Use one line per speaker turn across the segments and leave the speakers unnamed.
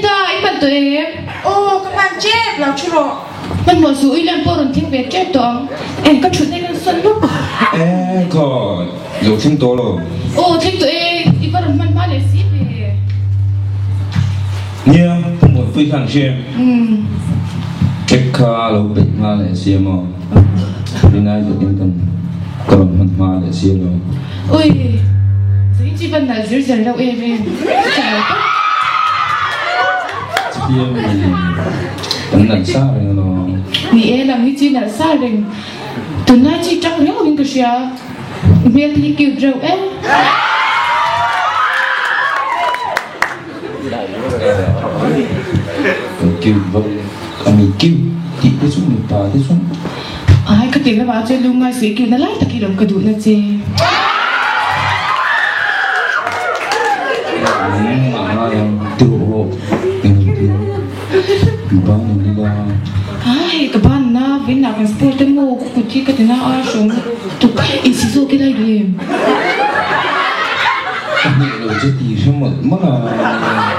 Dai, bạn tụi em.
Các bạn chết làm chứ rồi.
Mình muốn dụ lên bộ rừng thiên về chết toán. Em có chút này đang xuân lúc.
Có dấu thiên tổ rồi.
Thiên tụi em, đi vào rừng mình ba lệ xí về.
Nhớ, một phi khẳng xem. Kết khá lâu bệnh mà lệ xí mà. Đi nay thì em cần cầm hẳn mà lệ xí rồi.
Ôi, dính chỉ vẫn là giữ dần đâu em. Chào các.
Chị em vẫn nặng xa rồi nó.
Vì em làm như chị là xa rừng. Từ nay chị trăng réo mình cơ xìa. Mẹ thì kêu râu em.
Kêu vâng, mình kêu thì cái xuống mình bà cái xuống.
Ai cái tiếng là bảo chơi luôn ngay sĩ kêu nó lại ta kêu đồng cơ đủ nó chê.
Mà em tự hộ mình ba mình đi ra.
Ai các bạn na với nào cái sport cái mô của chị cái tiếng nào ai sống tụt in xí số cái này đi em.
Anh nghĩ là chết thì sao mà là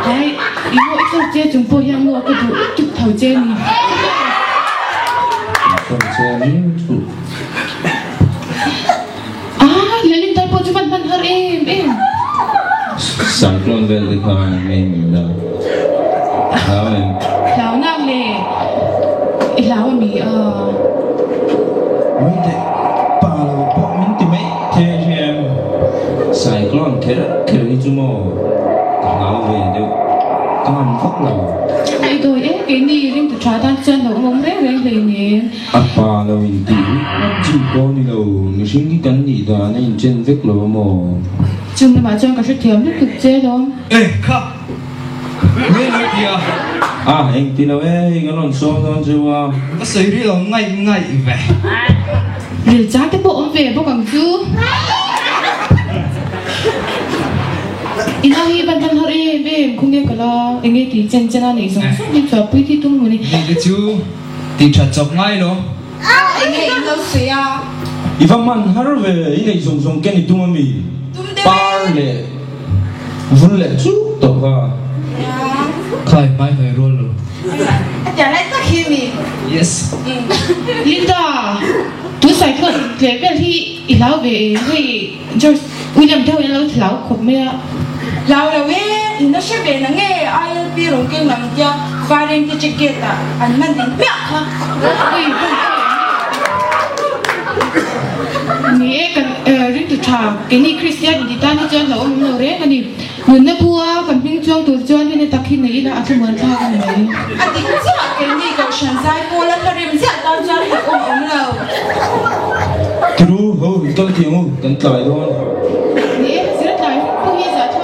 Ai ý mô ít sao chơi chúng tôi yang mô cái đủ chụp thầu chơi mình.
còn xe mấy chút
Lên tay bộ cho bạn hơn em.
sáng con về thì thôi mình đâu sao em
Lão nào lệ lão mà mình
mấy thế bà là bọn mình thì mấy thế thì em sáng con thế đi chú mò lão về được con ăn phốc nào
ai tôi ấy cái này riêng từ trái tan chân nó không rét lên này nè.
bà là mình tí chỉ con đi đâu mình xin cái cắn gì đó nên trên vết lỗ mò
Chúng mà cho cả sự thiếu nước thực chế đó.
Ê, không. Nghe nói kìa.
anh tí đâu ấy cái lon xô con chưa
Có xảy đi là ngay về.
Rồi chắc cái bộ về bộ càng chú. Inahi ban ban hari em không nghe cả lo anh nghe thì chân chân này giống suốt đi chợ bưởi thì tung người này.
Nghe cái chú thì chặt chọc ngay đó.
Anh ấy lâu xí à.
Ivan man har về cái này dùng cái này tung mì bar lệ vun lệ chút tổ ha
Khai mai phải roll rồi.
Chả lại tắc khi mình.
Yes.
Linda, tôi sai thôi. Thế bây thì lão về thì cho William theo lão lão khóc mẹ.
Lão là về nó sẽ về nó nghe ai biết rồi cái làm cho vài đêm cái chiếc kia ta anh mang đến mẹ ha.
Nghĩa cần riêng từ trà cái này Christian thì ta đi chơi lão ông nào đấy cái này người nó bua cần pin chuông từ chuông thì ta khi này là ăn muốn tha cái này.
Anh thì cũng rất cái này cầu sản sai cô là cái đêm rất tao cho thì ông nào.
cái đu hô cái tiếng hô cái lại thôi
Nghĩa rất là không nghe giờ cho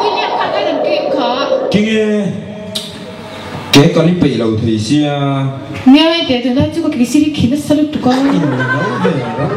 William khăn cái đằng kia khó.
cái con đi đầu thì xia
Nghe để từ đó chứ có cái gì khi nó sao được con.
nó về đó